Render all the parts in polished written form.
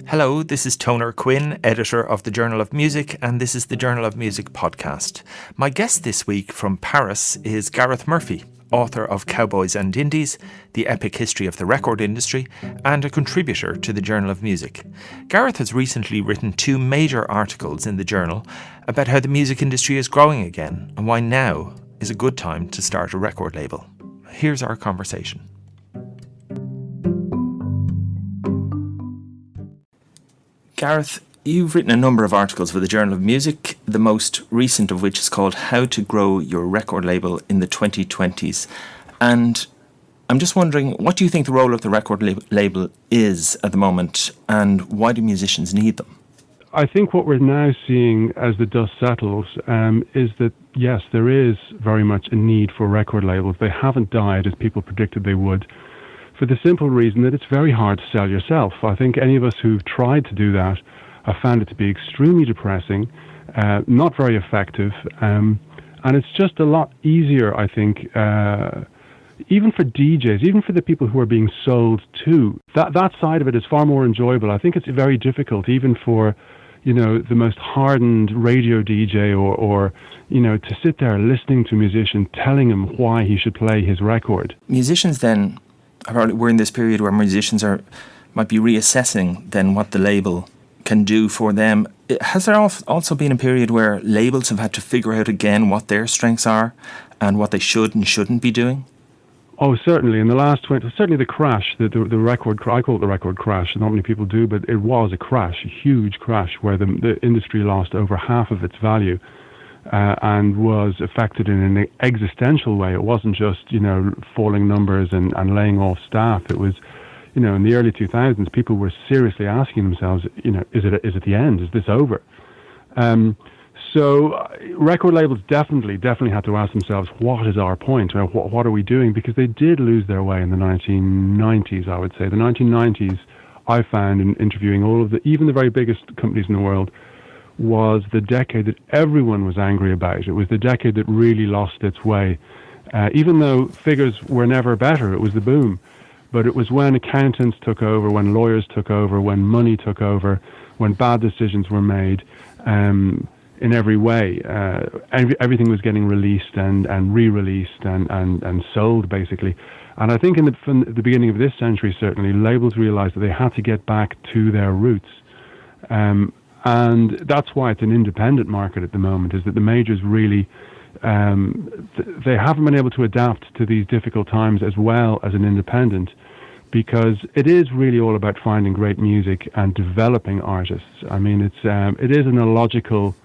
Hello, this is Toner Quinn, editor of the Journal of Music, and this is the Journal of Music podcast. My guest this week from Paris is Gareth Murphy, author of Cowboys and Indies, The Epic History of the Record Industry, and a contributor to the Journal of Music. Gareth has recently written 2 major articles in the journal about how the music industry is growing again and why now is a good time to start a record label. Here's our conversation. Gareth, you've written a number of articles for the Journal of Music, the most recent of which is called How to Grow Your Record Label in the 2020s. And I'm just wondering, what do you think the role of the record label is at the moment, and why do musicians need them? I think what we're now seeing as the dust settles is that, yes, there is very much a need for record labels. They haven't died as people predicted they would, for the simple reason that it's very hard to sell yourself. I think any of us who've tried to do that have found it to be extremely depressing, not very effective, and it's just a lot easier, I think, even for DJs, even for the people who are being sold to. That side of it is far more enjoyable. I think it's very difficult, even for, the most hardened radio DJ or to sit there listening to a musician telling him why he should play his record. Musicians then, we're in this period where musicians might be reassessing then what the label can do for them. Has there also been a period where labels have had to figure out again what their strengths are and what they should and shouldn't be doing? Oh, certainly. In the last certainly the crash, the record, I call it the record crash. Not many people do, but it was a crash, a huge crash, where the industry lost over half of its value. And was affected in an existential way. It wasn't just, falling numbers and laying off staff. It was, in the early 2000s, people were seriously asking themselves, is it the end? Is this over? So record labels definitely had to ask themselves, what is our point? What are we doing? Because they did lose their way in the 1990s, I would say. The 1990s, I found in interviewing even the very biggest companies in the world, was the decade that everyone was angry about. It was the decade that really lost its way. Even though figures were never better, it was the boom. But it was when accountants took over, when lawyers took over, when money took over, when bad decisions were made in every way. Everything was getting released and re-released and sold, basically. And I think from the beginning of this century, certainly, labels realized that they had to get back to their roots. And that's why it's an independent market at the moment, is that the majors really, they haven't been able to adapt to these difficult times as well as an independent, because it is really all about finding great music and developing artists. I mean, it is an illogical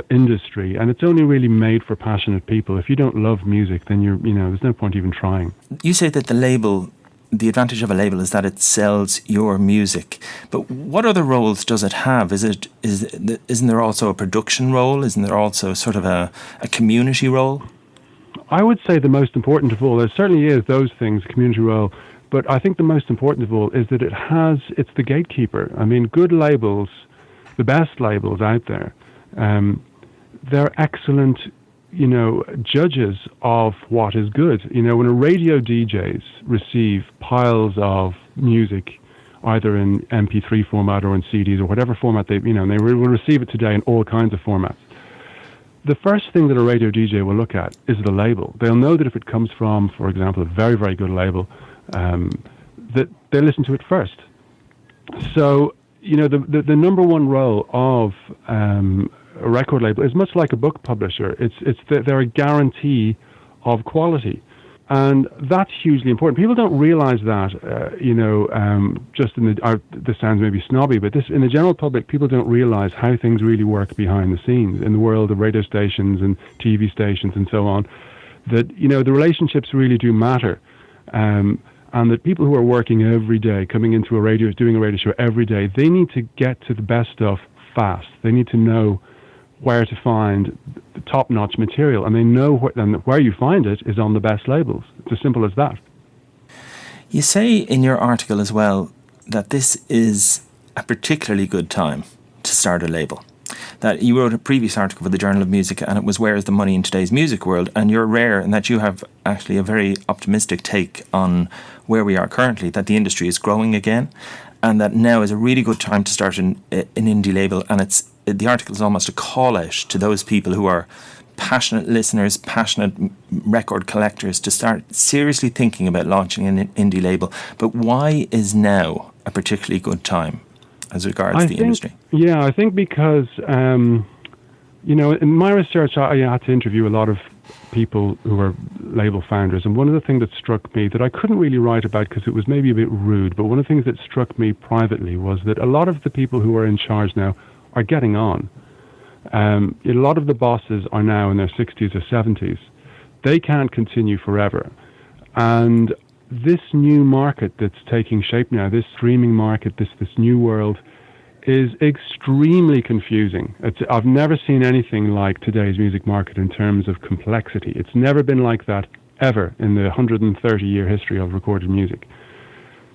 industry, and it's only really made for passionate people. If you don't love music, then there's no point even trying. You say that the advantage of a label is that it sells your music. But what other roles does it have? Isn't there also a production role? Isn't there also sort of a community role? I would say the most important of all, there certainly is those things, community role, but I think the most important of all is that it's the gatekeeper. I mean, good labels, the best labels out there, they're excellent judges of what is good. When a radio DJs receive piles of music, either in MP3 format or in CDs or whatever format they will receive it today in all kinds of formats. The first thing that a radio DJ will look at is the label. They'll know that if it comes from, for example, a very, very good label, that they listen to it first. So, the number one role of a record label is much like a book publisher. They're a guarantee of quality, and that's hugely important. People don't realize that. Just this sounds maybe snobby, but in the general public, people don't realize how things really work behind the scenes in the world of radio stations and TV stations and so on. That the relationships really do matter, and that people who are working every day, coming into doing a radio show every day, they need to get to the best stuff fast. They need to know where to find the top-notch material, and they know where you find it is on the best labels. It's as simple as that. You say in your article as well that this is a particularly good time to start a label. That you wrote a previous article for the Journal of Music, and it was "Where is the Money in Today's Music World?" And you're rare in that you have actually a very optimistic take on where we are currently, that the industry is growing again. and that now is a really good time to start an indie label. And the article is almost a call out to those people who are passionate listeners, passionate record collectors, to start seriously thinking about launching an indie label. But why is now a particularly good time as regards the industry? Yeah, I think because, in my research, I had to interview a lot of people who were label founders. And one of the things that struck me that I couldn't really write about because it was maybe a bit rude, but one of the things that struck me privately was that a lot of the people who are in charge now are getting on. A lot of the bosses are now in their 60s or 70s. They can't continue forever. And this new market that's taking shape now, this streaming market, this new world, is extremely confusing. I've never seen anything like today's music market in terms of complexity. It's never been like that ever in the 130-year history of recorded music.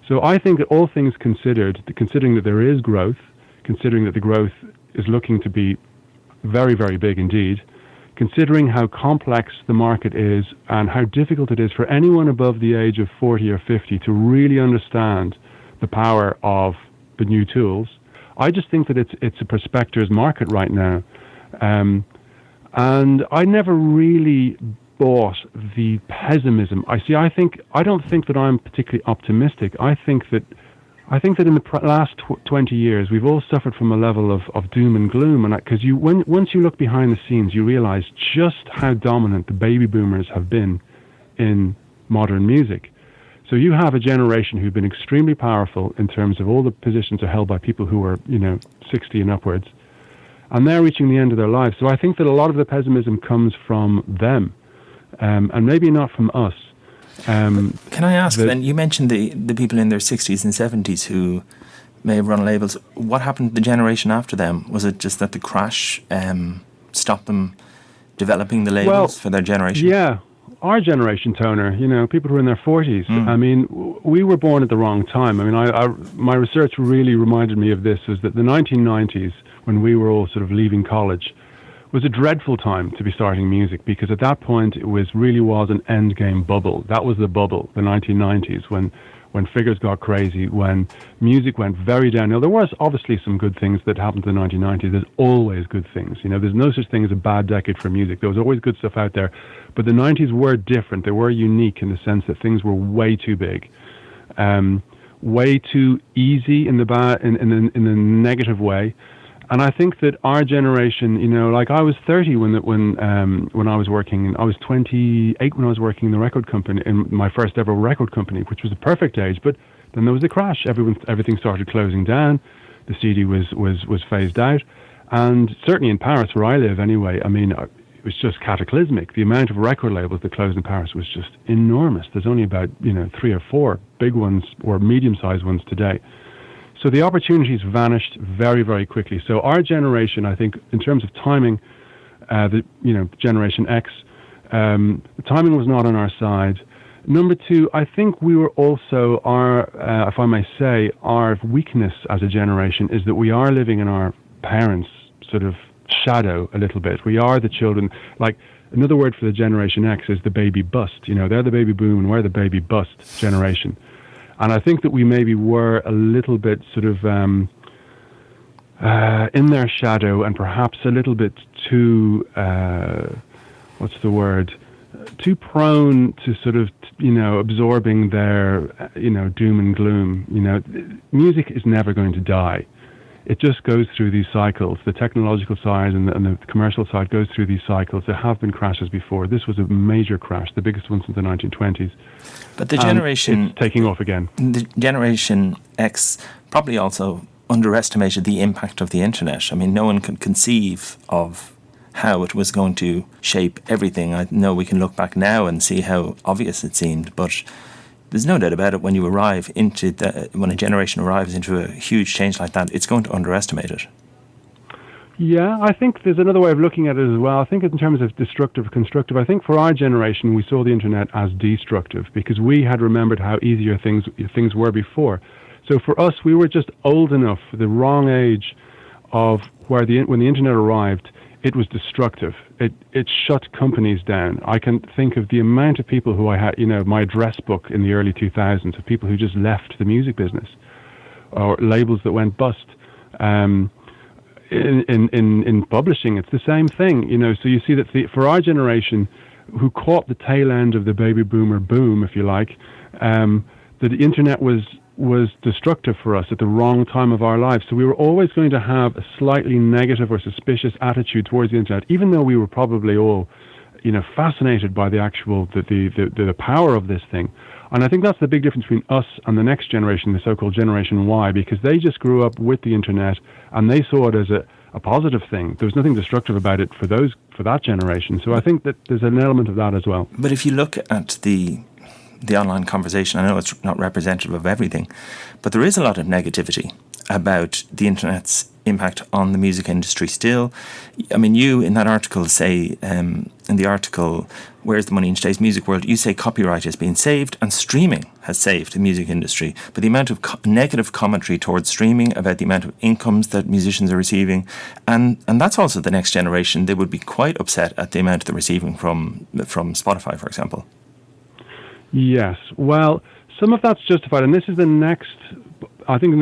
So I think that all things considered, considering that there is growth, considering that the growth is looking to be very, very big indeed, considering how complex the market is and how difficult it is for anyone above the age of 40 or 50 to really understand the power of the new tools, I just think that it's a prospector's market right now. And I never really bought the pessimism. I don't think that I'm particularly optimistic. I think that in the last 20 years, we've all suffered from a level of doom and gloom. And because once you look behind the scenes, you realize just how dominant the baby boomers have been in modern music. So you have a generation who've been extremely powerful in terms of all the positions are held by people who are, 60 and upwards. And they're reaching the end of their lives. So I think that a lot of the pessimism comes from them, and maybe not from us. Can I ask then, you mentioned the people in their 60s and 70s who may have run labels. What happened to the generation after them? Was it just that the crash stopped them developing the labels for their generation? Yeah. Our generation, Toner, people who are in their 40s. I mean, we were born at the wrong time. I mean, my research really reminded me of this, is that the 1990s, when we were all sort of leaving college, was a dreadful time to be starting music, because at that point it really was an endgame bubble. That was the bubble, the 1990s, when figures got crazy, when music went very downhill. There was obviously some good things that happened in the 1990s. There's always good things. There's no such thing as a bad decade for music. There was always good stuff out there. But the 90s were different. They were unique in the sense that things were way too big, way too easy in the negative way. And I think that our generation, like I was 30 when I was working. I was 28 when I was working in the record company, in my first ever record company, which was a perfect age. But then there was a crash. Everything started closing down. The CD was phased out, and certainly in Paris, where I live, anyway. I mean, it was just cataclysmic. The amount of record labels that closed in Paris was just enormous. There's only about 3 or 4 big ones or medium-sized ones today. So the opportunities vanished very, very quickly. So our generation, I think, in terms of timing, Generation X, the timing was not on our side. Number 2, I think we were also, if I may say, our weakness as a generation is that we are living in our parents' sort of shadow a little bit. We are the children. Like, another word for the Generation X is the baby bust. They're the baby boom and we're the baby bust generation. And I think that we maybe were a little bit sort of in their shadow, and perhaps a little bit too, too prone to sort of, absorbing their, doom and gloom. Music is never going to die. It just goes through these cycles. The technological side and the commercial side goes through these cycles. There have been crashes before. This was a major crash, the biggest one since the 1920s. But the generation... It's taking off again. The Generation X probably also underestimated the impact of the internet. I mean, no one could conceive of how it was going to shape everything. I know we can look back now and see how obvious it seemed, but there's no doubt about it. When when a generation arrives into a huge change like that, it's going to underestimate it. Yeah, I think there's another way of looking at it as well. I think in terms of destructive, constructive, I think for our generation, we saw the internet as destructive because we had remembered how easier things were before. So for us, we were just old enough, the wrong age of when the internet arrived, it was destructive. It shut companies down. I can think of the amount of people who I had, my address book in the early 2000s of people who just left the music business. or labels that went bust. In publishing, it's the same thing, So you see that for our generation, who caught the tail end of the baby boomer boom, if you like, that the internet was destructive for us at the wrong time of our lives. So we were always going to have a slightly negative or suspicious attitude towards the internet, even though we were probably all, fascinated by the power of this thing. And I think that's the big difference between us and the next generation, the so-called Generation Y, because they just grew up with the internet and they saw it as a positive thing. There was nothing destructive about it for that generation. So I think that there's an element of that as well. But if you look at the online conversation, I know it's not representative of everything, but there is a lot of negativity about the internet's impact on the music industry still. I mean, you in that article say, in the article, Where's the Money in Today's Music World, you say copyright has been saved and streaming has saved the music industry. But the amount of negative commentary towards streaming, about the amount of incomes that musicians are receiving, and that's also the next generation. They would be quite upset at the amount they're receiving from Spotify, for example. Yes, well, some of that's justified, and this is in the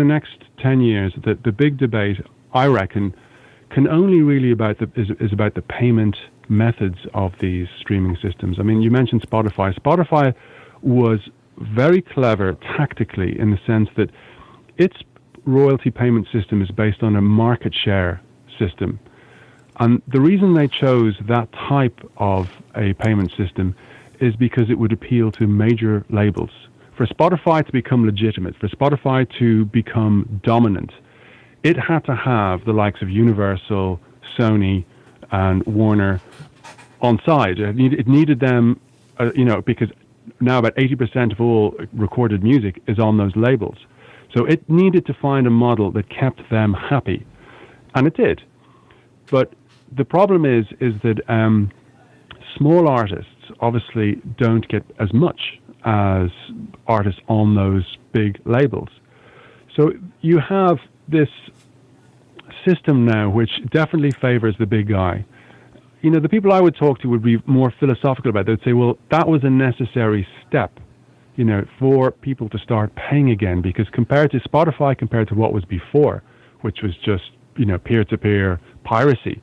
next 10 years, the big debate, I reckon, can only really is about the payment methods of these streaming systems. I mean, you mentioned Spotify. Spotify was very clever tactically in the sense that its royalty payment system is based on a market share system. And the reason they chose that type of a payment system is because it would appeal to major labels. For Spotify to become legitimate, for Spotify to become dominant, it had to have the likes of Universal, Sony, and Warner on side. It needed them, because now about 80% of all recorded music is on those labels. So it needed to find a model that kept them happy. And it did. But the problem is that small artists obviously don't get as much as artists on those big labels. So you have this system now which definitely favors the big guy. The people I would talk to would be more philosophical about it. They'd say, well, that was a necessary step, for people to start paying again, because compared to Spotify, compared to what was before, which was just, peer-to-peer piracy,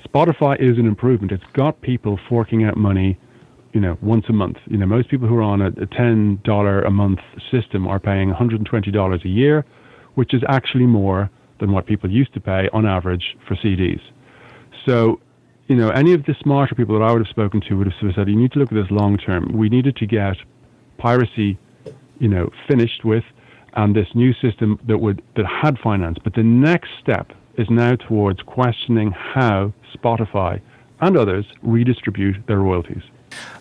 Spotify is an improvement. It's got people forking out money once a month. Most people who are on a $10 a month system are paying $120 a year, which is actually more than what people used to pay on average for CDs. So, any of the smarter people that I would have spoken to would have said, you need to look at this long term. We needed to get piracy, finished with, and this new system that had finance. But the next step is now towards questioning how Spotify and others redistribute their royalties.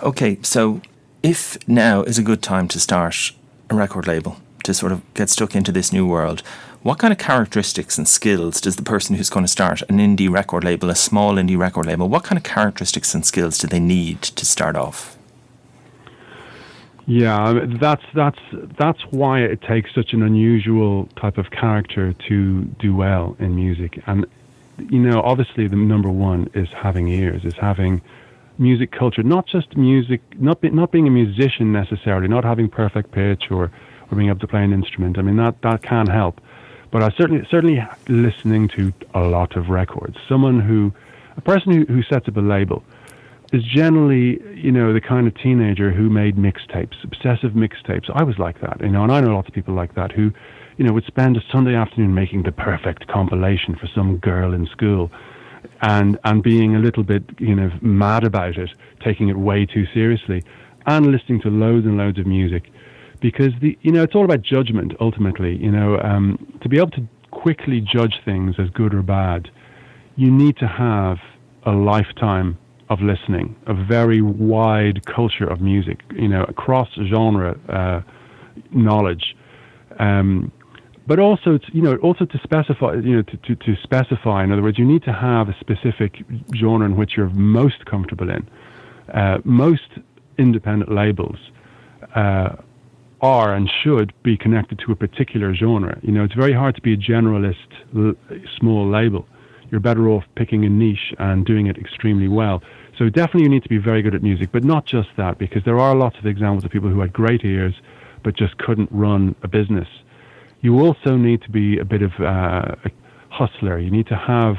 Okay, so if now is a good time to start a record label, to sort of get stuck into this new world, what kind of characteristics and skills does the person who's going to start an indie record label, a small indie record label, what kind of characteristics and skills do they need to start off? Yeah, that's why it takes such an unusual type of character to do well in music. And, obviously the number one is having ears, is having music culture, not just music, not being a musician necessarily, not having perfect pitch or being able to play an instrument. I mean, that can help. But I certainly listening to a lot of records. A person who sets up a label is generally, the kind of teenager who made mixtapes, obsessive mixtapes. I was like that, and I know lots of people like that who, would spend a Sunday afternoon making the perfect compilation for some girl in school, and being a little bit, mad about it, taking it way too seriously, and listening to loads and loads of music. Because it's all about judgment ultimately. To be able to quickly judge things as good or bad, you need to have a lifetime of listening, a very wide culture of music, across genre knowledge, but also to specify, to specify. In other words, you need to have a specific genre in which you're most comfortable in. Most independent labels are and should be connected to a particular genre. It's very hard to be a generalist small label. You're better off picking a niche and doing it extremely well. So definitely you need to be very good at music, but not just that, because there are lots of examples of people who had great ears but just couldn't run a business. You also need to be a bit of a hustler. You need to have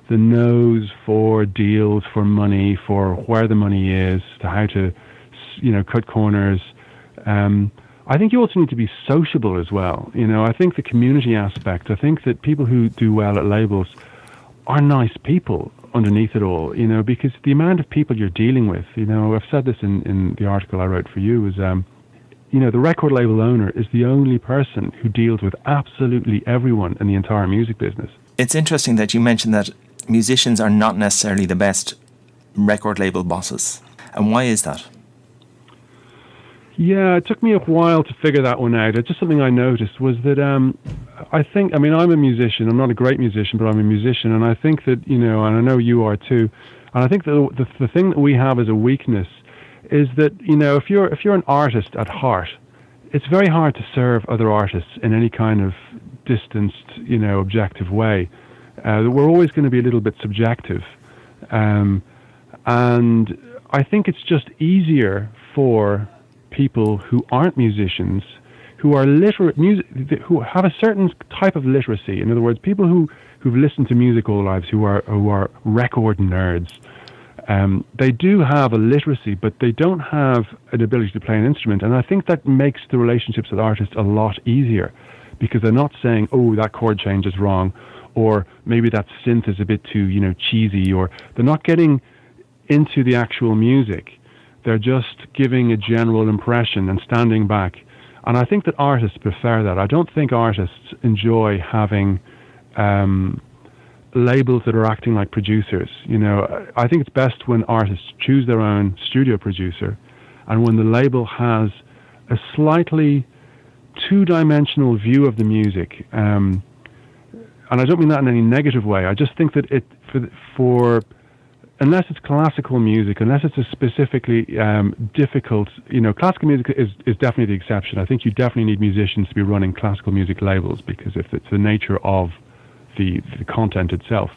the nose for deals, for money, for where the money is, to how to, cut corners. I think you also need to be sociable as well. I think the community aspect, I think that people who do well at labels are nice people underneath it all, because the amount of people you're dealing with, I've said this in the article I wrote for you, is, the record label owner is the only person who deals with absolutely everyone in the entire music business. It's interesting that you mentioned that musicians are not necessarily the best record label bosses. And why is that? Yeah, it took me a while to figure that one out. It's just something I noticed was that I'm a musician. I'm not a great musician, but I'm a musician. And I think that, and I know you are too. And I think that the thing that we have as a weakness is that, if you're an artist at heart, it's very hard to serve other artists in any kind of distanced, objective way. We're always going to be a little bit subjective. And I think it's just easier for people who aren't musicians, who are literate who have a certain type of literacy. In other words, people who've listened to music all their lives, who are record nerds. They do have a literacy, but they don't have an ability to play an instrument. And I think that makes the relationships with artists a lot easier, because they're not saying, "Oh, that chord change is wrong," or maybe that synth is a bit too, cheesy, or they're not getting into the actual music. They're just giving a general impression and standing back. And I think that artists prefer that. I don't think artists enjoy having labels that are acting like producers. I think it's best when artists choose their own studio producer, and when the label has a slightly two-dimensional view of the music. And I don't mean that in any negative way. I just think that for unless it's classical music, unless it's a specifically difficult, classical music is definitely the exception. I think you definitely need musicians to be running classical music labels, because if it's the nature of the content itself.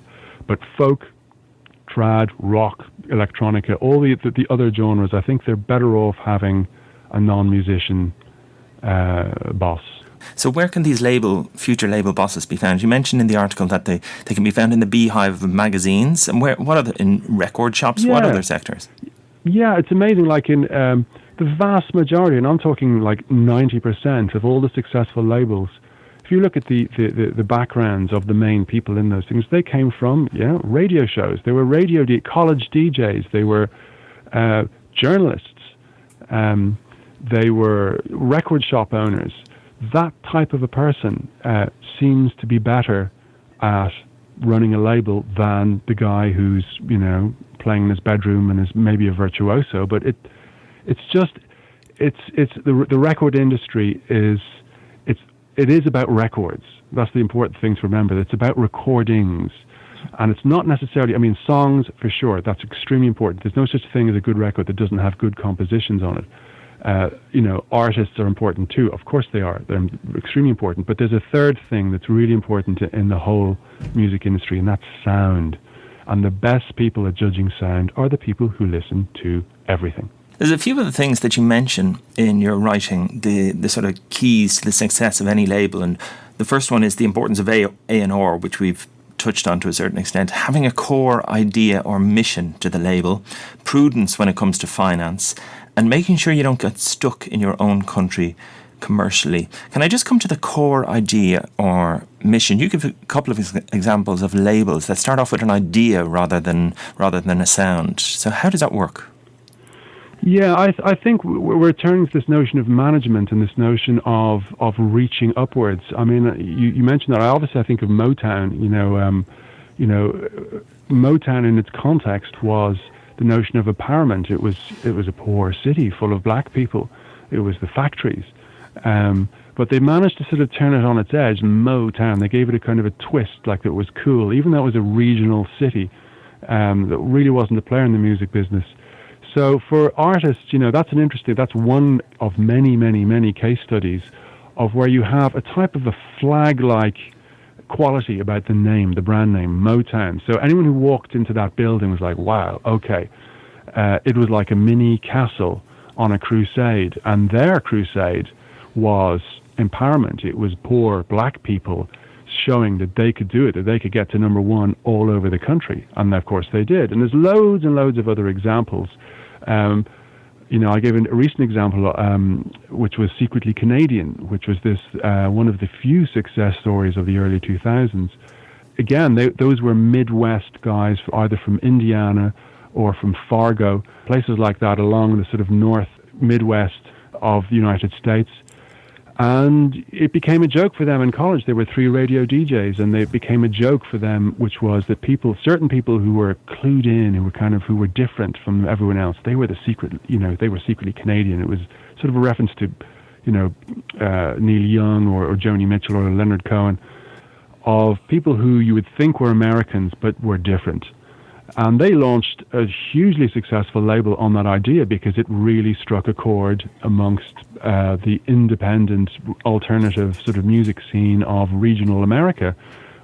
But folk, trad, rock, electronica, all the other genres, I think they're better off having a non-musician boss. So where can these future label bosses be found? You mentioned in the article that they can be found in the beehive of magazines. And in record shops? Yeah. What other sectors? Yeah, it's amazing. Like in the vast majority, and I'm talking like 90% of all the successful labels, if you look at the backgrounds of the main people in those things, they came from radio shows. They were college DJs. They were journalists. They were record shop owners. That type of a person seems to be better at running a label than the guy who's playing in his bedroom and is maybe a virtuoso. But it's the record industry it is about records. That's the important thing to remember. It's about recordings, and it's not necessarily. Songs for sure. That's extremely important. There's no such thing as a good record that doesn't have good compositions on it. Artists are important too. Of course they are. They're extremely important. But there's a third thing that's really important in the whole music industry, and that's sound. And the best people at judging sound are the people who listen to everything. There's a few of the things that you mention in your writing, the sort of keys to the success of any label. And the first one is the importance of A&R, which we've touched on to a certain extent. Having a core idea or mission to the label, prudence when it comes to finance, and making sure you don't get stuck in your own country commercially. Can I just come to the core idea or mission? You give a couple of examples of labels that start off with an idea rather than a sound. So how does that work? Yeah, I think we're turning to this notion of management and this notion of reaching upwards. You mentioned that. I think of Motown. Motown in its context was the notion of empowerment. It was a poor city full of black people. It was the factories. But they managed to sort of turn it on its edge. Motown, they gave it a kind of a twist, like it was cool, even though it was a regional city that really wasn't a player in the music business. So for artists, that's one of many, many, many case studies of where you have a type of a flag-like quality about the name, the brand name, Motown. So anyone who walked into that building was like, wow, okay. It was like a mini castle on a crusade, and their crusade was empowerment. It was poor black people showing that they could do it, that they could get to number one all over the country. And of course they did. And there's loads and loads of other examples. I gave a recent example, which was Secretly Canadian, which was this one of the few success stories of the early 2000s. Again, those were Midwest guys, either from Indiana or from Fargo, places like that along the sort of north Midwest of the United States. And it became a joke for them in college. There were 3 radio DJs, and it became a joke for them, which was that certain people who were clued in, who were different from everyone else, they were they were secretly Canadian. It was sort of a reference to, Neil Young or Joni Mitchell or Leonard Cohen, of people who you would think were Americans but were different. And they launched a hugely successful label on that idea because it really struck a chord amongst the independent, alternative sort of music scene of regional America,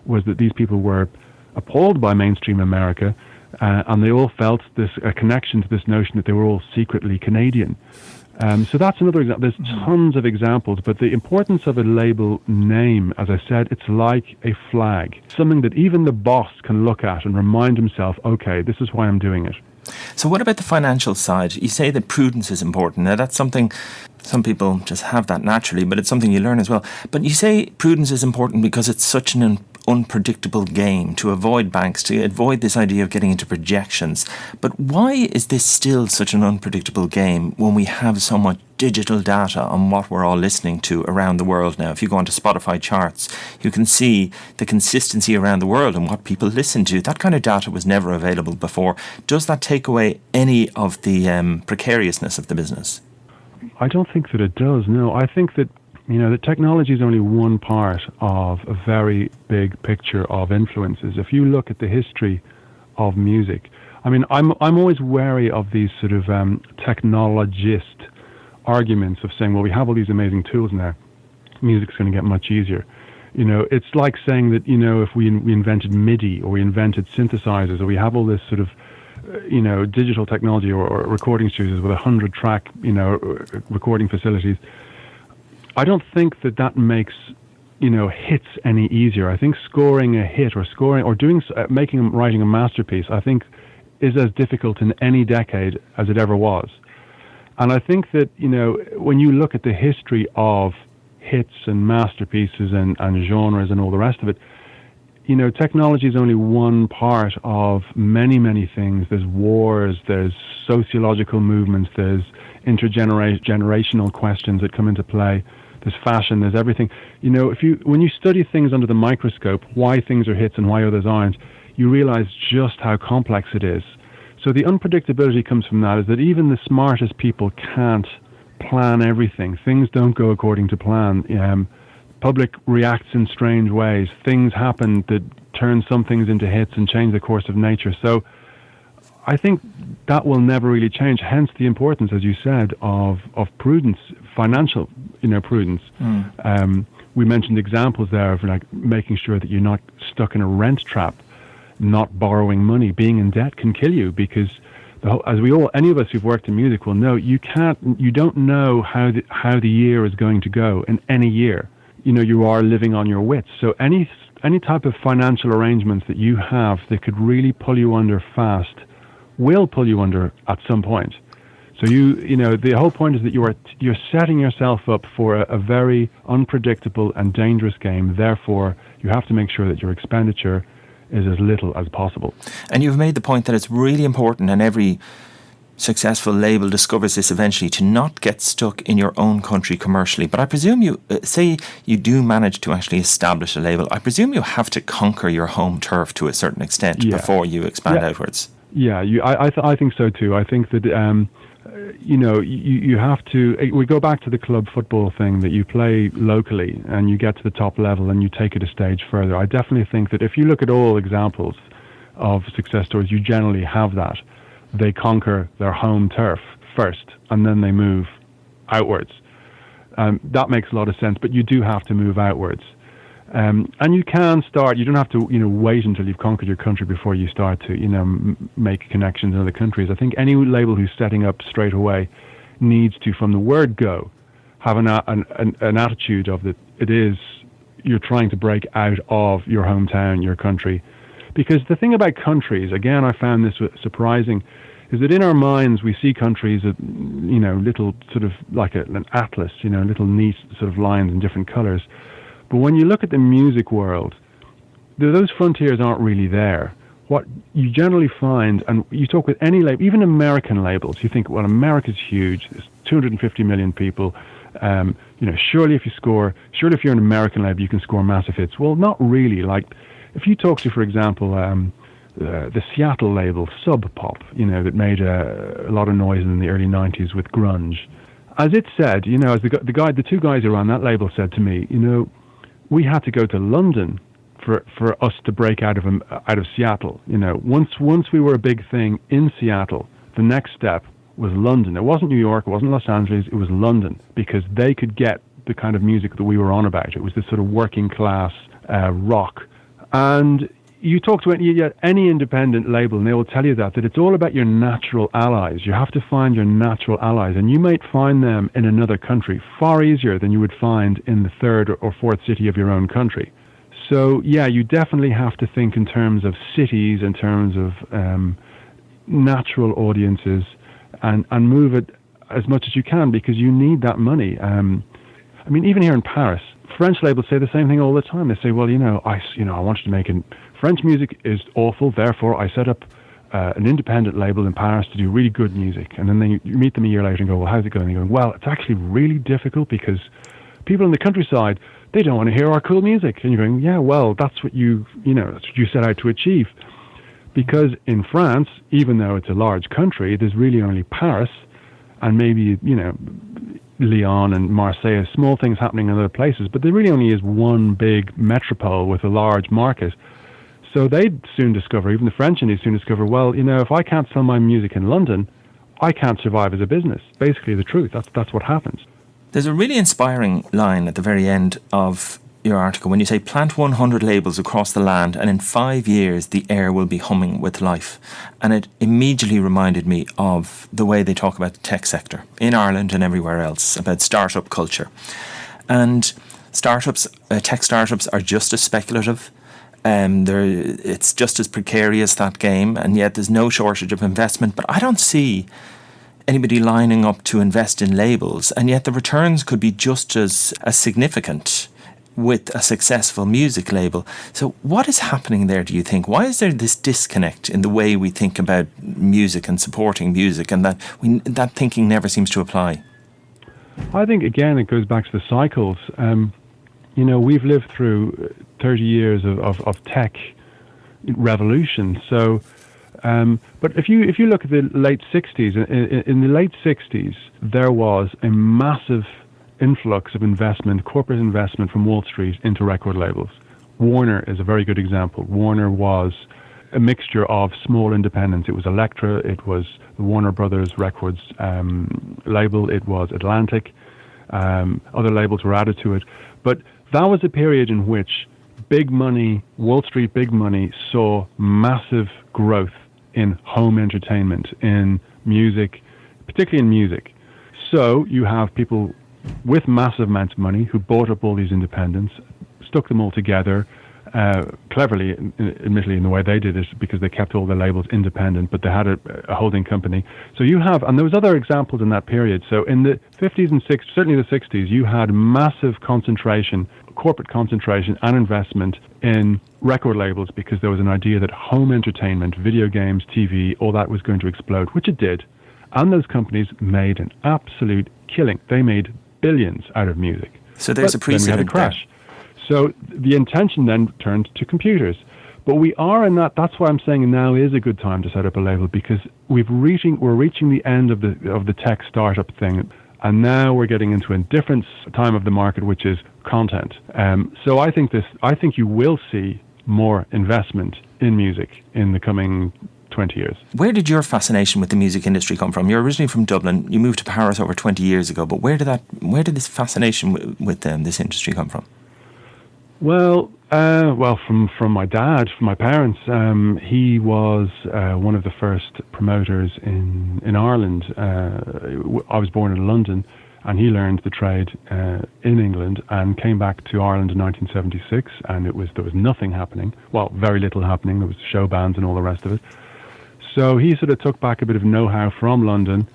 was that these people were appalled by mainstream America, and they all felt a connection to this notion that they were all secretly Canadian. So that's another example. There's tons of examples, but the importance of a label name, as I said, it's like a flag, something that even the boss can look at and remind himself, okay, this is why I'm doing it. So what about the financial side? You say that prudence is important. Now, that's something, some people just have that naturally, but it's something you learn as well. But you say prudence is important because it's such an unpredictable game, to avoid banks, to avoid this idea of getting into projections. But why is this still such an unpredictable game when we have so much digital data on what we're all listening to around the world now? If you go onto Spotify charts, you can see the consistency around the world and what people listen to. That kind of data was never available before. Does that take away any of the precariousness of the business? I don't think that it does, no. I think that the technology is only one part of a very big picture of influences. If you look at the history of music, I'm always wary of these sort of technologist arguments of saying, well, we have all these amazing tools now, music's going to get much easier. It's like saying that, if we invented MIDI or we invented synthesizers or we have all this sort of digital technology or recording studios with 100-track, recording facilities, I don't think that makes, hits any easier. I think scoring a hit or writing a masterpiece, I think is as difficult in any decade as it ever was. And I think that, when you look at the history of hits and masterpieces and genres and all the rest of it, technology is only one part of many, many things. There's wars, there's sociological movements, there's intergenerational questions that come into play. There's fashion, there's everything. When you study things under the microscope, why things are hits and why others aren't, you realize just how complex it is. So the unpredictability comes from that, is that even the smartest people can't plan everything. Things don't go according to plan. Public reacts in strange ways. Things happen that turn some things into hits and change the course of nature. So I think that will never really change. Hence the importance, as you said, of prudence, financial, prudence. We mentioned examples there of like making sure that you're not stuck in a rent trap, not borrowing money. Being in debt can kill you because, any of us who've worked in music will know, you don't know how the year is going to go in any year. You are living on your wits. So any type of financial arrangements that you have that could really pull you under fast will pull you under at some point. So the whole point is that you're setting yourself up for a very unpredictable and dangerous game. Therefore, you have to make sure that your expenditure is as little as possible. And you've made the point that it's really important, and every successful label discovers this eventually, to not get stuck in your own country commercially. But I presume say you do manage to actually establish a label, I presume you have to conquer your home turf to a certain extent before you expand outwards. Yeah, I think so too. I think that you have to. We go back to the club football thing, that you play locally and you get to the top level and you take it a stage further. I definitely think that if you look at all examples of success stories, you generally have that. They conquer their home turf first and then they move outwards. That makes a lot of sense, but you do have to move outwards. And you can start, you don't have to, wait until you've conquered your country before you start to, make connections in other countries. I think any label who's setting up straight away needs to, from the word go, have an attitude of that it is you're trying to break out of your hometown, your country. Because the thing about countries, again, I found this surprising, is that in our minds we see countries as, little sort of like an atlas, little neat sort of lines in different colors. But when you look at the music world, those frontiers aren't really there. What you generally find, and you talk with any label, even American labels, you think, well, America's huge, there's 250 million people, surely if you're an American label, you can score massive hits. Well, not really. Like, if you talk to, for example, the Seattle label, Sub Pop, that made a lot of noise in the early 90s with grunge. As it said, as the two guys who ran that label said to me, we had to go to London for us to break out of Seattle. Once we were a big thing in Seattle, the next step was London. It wasn't New York, it wasn't Los Angeles, it was London, because they could get the kind of music that we were on about. It was this sort of working class rock. And you talk to any independent label and they will tell you that it's all about your natural allies. You have to find your natural allies, and you might find them in another country far easier than you would find in the third or fourth city of your own country. So yeah, you definitely have to think in terms of cities, in terms of natural audiences, and move it as much as you can, because you need that money. Even here in Paris, French labels say the same thing all the time. They say, well, I wanted to make French music is awful, therefore I set up an independent label in Paris to do really good music. And then you meet them a year later and go, well, how's it going? And you go, well, it's actually really difficult because people in the countryside, they don't want to hear our cool music. And you're going, yeah, well, that's what you set out to achieve. Because in France, even though it's a large country, there's really only Paris and maybe, Lyon and Marseille, small things happening in other places, but there really only is one big metropole with a large market. So they'd soon discover, even the French Indies soon discover, well, if I can't sell my music in London, I can't survive as a business. Basically the truth. That's what happens. There's a really inspiring line at the very end of your article when you say, plant 100 labels across the land and in 5 years the air will be humming with life. And it immediately reminded me of the way they talk about the tech sector in Ireland and everywhere else, about startup culture. And tech startups are just as speculative. It's just as precarious, that game, and yet there's no shortage of investment. But I don't see anybody lining up to invest in labels, and yet the returns could be just as significant with a successful music label. So what is happening there, do you think? Why is there this disconnect in the way we think about music and supporting music, and that thinking never seems to apply? I think, again, it goes back to the cycles. We've lived through 30 years of tech revolution. So, but if you look at the late 60s, in the late 60s, there was a massive influx of investment, corporate investment from Wall Street into record labels. Warner is a very good example. Warner was a mixture of small independents. It was Elektra, it was the Warner Brothers Records label, it was Atlantic. Other labels were added to it. But that was a period in which big money, Wall Street big money, saw massive growth in home entertainment, in music, particularly in music. So you have people with massive amounts of money who bought up all these independents, stuck them all together, cleverly, admittedly, in the way they did it, because they kept all the labels independent, but they had a holding company. So you have, and there was other examples in that period. So in the 50s and 60s, certainly the 60s, you had massive concentration, corporate concentration and investment in record labels, because there was an idea that home entertainment, video games, TV, all that was going to explode, which it did. And those companies made an absolute killing. They made billions out of music. So there's a precedent. Then we had a crash. So the intention then turned to computers. But we are in that. That's why I'm saying now is a good time to set up a label, because we're reaching the end of the tech startup thing, and now we're getting into a different time of the market, which is content. So I think you will see more investment in music in the coming 20 years. Where did your fascination with the music industry come from? You're originally from Dublin. You moved to Paris over 20 years ago. But where did this fascination with this industry come from? Well, from my dad, from my parents. He was one of the first promoters in Ireland. I was born in London, and he learned the trade in England and came back to Ireland in 1976, and there was nothing happening. Well, very little happening. There was show bands and all the rest of it. So he sort of took back a bit of know-how from London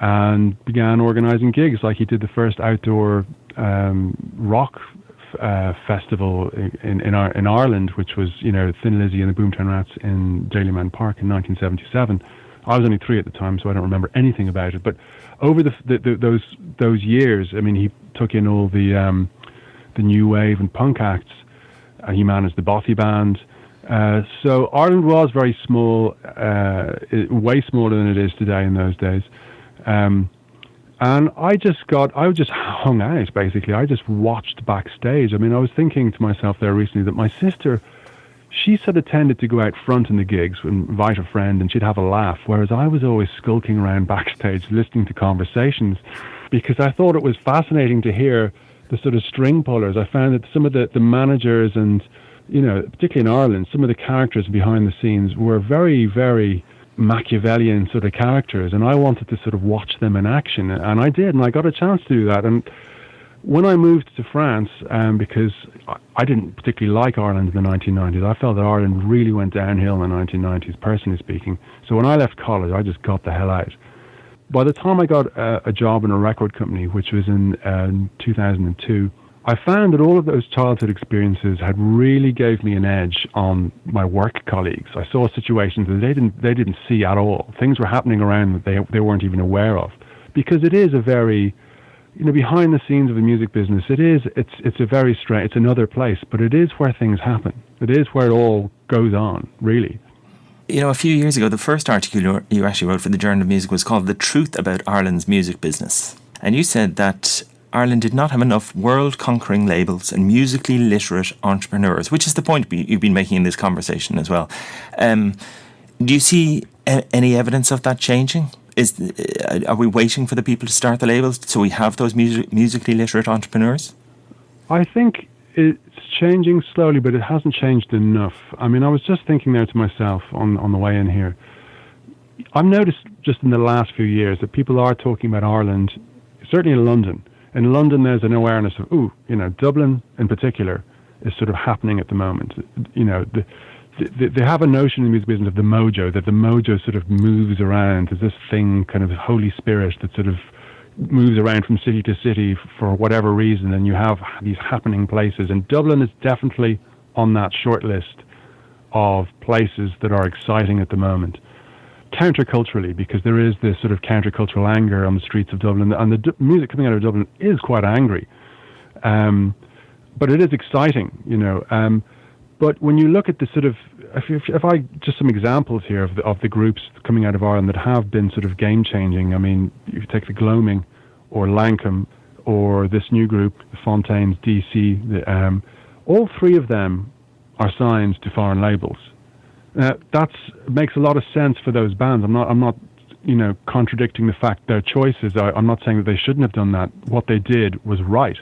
and began organising gigs. Like he did the first outdoor rock festival in Ireland, which was, Thin Lizzy and the Boomtown Rats in Daleyman Park in 1977. I was only 3 at the time, so I don't remember anything about it. But over those years, I mean, he took in all the new wave and punk acts. He managed the Bothy band. So Ireland was very small, way smaller than it is today in those days. And I just hung out, basically. I just watched backstage. I mean, I was thinking to myself there recently that my sister, she sort of tended to go out front in the gigs and invite a friend, and she'd have a laugh, whereas I was always skulking around backstage listening to conversations, because I thought it was fascinating to hear the sort of string pullers. I found that some of the managers and, particularly in Ireland, some of the characters behind the scenes were very, very Machiavellian sort of characters, and I wanted to sort of watch them in action, and I did, and I got a chance to do that. And when I moved to France, because I didn't particularly like Ireland in the 1990s, I felt that Ireland really went downhill in the 1990s, personally speaking. So when I left college, I just got the hell out. By the time I got a job in a record company, which was in 2002, I found that all of those childhood experiences had really gave me an edge on my work colleagues. I saw situations that they didn't see at all. Things were happening around that they weren't even aware of, because it is a very, behind the scenes of the music business, it's a very strange, it's another place, but it is where things happen. It is where it all goes on, really. A few years ago, the first article you actually wrote for the Journal of Music was called "The Truth About Ireland's Music Business." And you said that Ireland did not have enough world-conquering labels and musically literate entrepreneurs, which is the point you've been making in this conversation as well. Do you see any evidence of that changing? Are we waiting for the people to start the labels so we have those musically literate entrepreneurs? I think it's changing slowly, but it hasn't changed enough. I mean, I was just thinking there to myself on the way in here. I've noticed just in the last few years that people are talking about Ireland, certainly in London. In London, there's an awareness of, Dublin in particular is sort of happening at the moment. They have a notion in the music business of the mojo, that the mojo sort of moves around. There's this thing, kind of Holy Spirit, that sort of moves around from city to city for whatever reason, and you have these happening places. And Dublin is definitely on that short list of places that are exciting at the moment. Counterculturally, because there is this sort of countercultural anger on the streets of Dublin, and the music coming out of Dublin is quite angry. But it is exciting, But when you look at the sort of, if I just some examples here of the groups coming out of Ireland that have been sort of game changing. I mean, you take the Gloaming or Lankum or this new group, the Fontaines, DC. All 3 of them are signed to foreign labels. That makes a lot of sense for those bands. I'm not, contradicting the fact their choices. I'm not saying that they shouldn't have done that. What they did was right,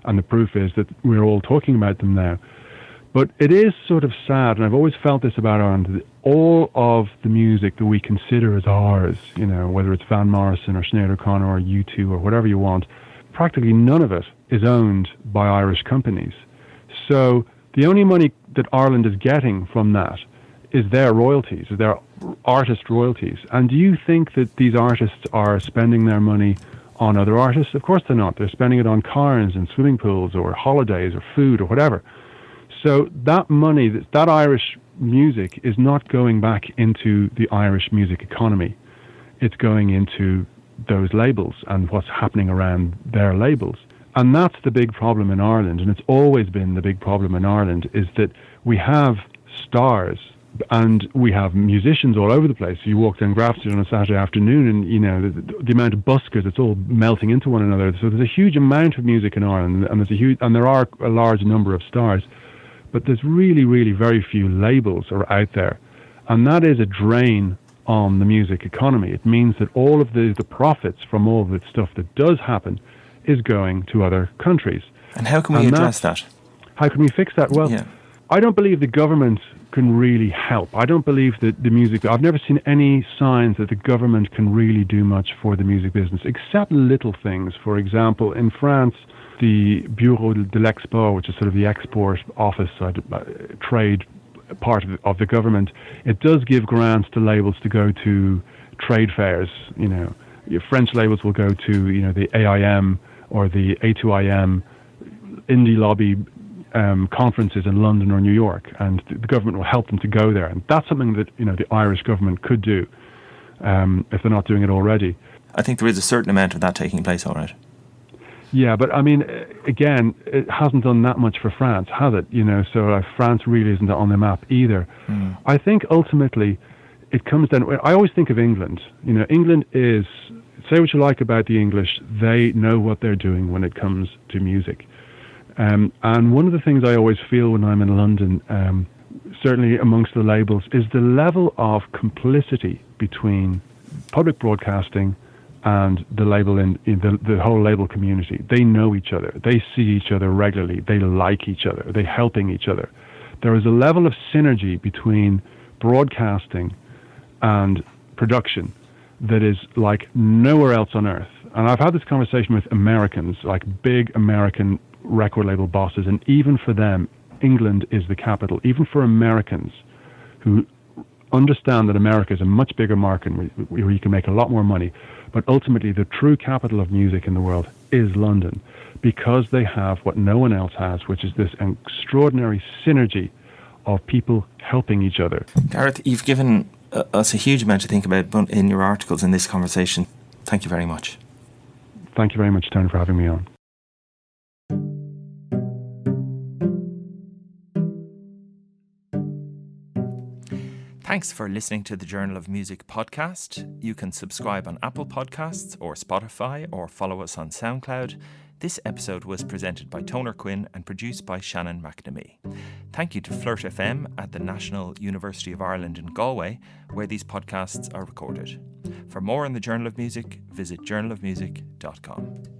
and the proof is that we're all talking about them now. But it is sort of sad, and I've always felt this about Ireland, that all of the music that we consider as ours, whether it's Van Morrison or Sinead O'Connor or U2 or whatever you want, practically none of it is owned by Irish companies. So the only money that Ireland is getting from that is their royalties, their artist royalties. And do you think that these artists are spending their money on other artists? Of course they're not. They're spending it on cars and swimming pools or holidays or food or whatever. So that money, that Irish music is not going back into the Irish music economy. It's going into those labels and what's happening around their labels. And that's the big problem in Ireland, and it's always been the big problem in Ireland, is that we have stars and we have musicians all over the place. You walk down Gareths on a Saturday afternoon and, the amount of buskers, it's all melting into one another. So there's a huge amount of music in Ireland, and there are a large number of stars. But there's really, really very few labels are out there. And that is a drain on the music economy. It means that all of the profits from all of the stuff that does happen is going to other countries. And how can we address that? How can we fix that? Well, I don't believe the government can really help. I don't believe that the music, I've never seen any signs that the government can really do much for the music business, except little things. For example, in France, the Bureau de l'Export, which is sort of the export office, trade part of the government, it does give grants to labels to go to trade fairs. You know, your French labels will go to, you know, the AIM or the A2IM indie lobby conferences in London or New York, and the government will help them to go there. And that's something that, you know, the Irish government could do if they're not doing it already. I think there is a certain amount of that taking place, all right. Yeah, but I mean, again, it hasn't done that much for France, has it? You know, so France really isn't on the map either. I think ultimately it comes down, I always think of England. You know, England is, say what you like about the English, they know what they're doing when it comes to music. And one of the things I always feel when I'm in London, certainly amongst the labels, is the level of complicity between public broadcasting and the label in the whole label community. They know each other. They see each other regularly. They like each other. They're helping each other. There is a level of synergy between broadcasting and production that is like nowhere else on earth. And I've had this conversation with Americans, like big American record label bosses, and even for them, England is the capital. Even for Americans who understand that America is a much bigger market where you can make a lot more money, but ultimately the true capital of music in the world is London, because they have what no one else has, which is this extraordinary synergy of people helping each other. Gareth, you've given us a huge amount to think about in your articles in this conversation. Thank you very much. Thank you very much, Toner, for having me on. Thanks for listening to the Journal of Music podcast. You can subscribe on Apple Podcasts or Spotify, or follow us on SoundCloud. This episode was presented by Toner Quinn and produced by Shannon McNamee. Thank you to Flirt FM at the National University of Ireland in Galway, where these podcasts are recorded. For more on the Journal of Music, visit journalofmusic.com.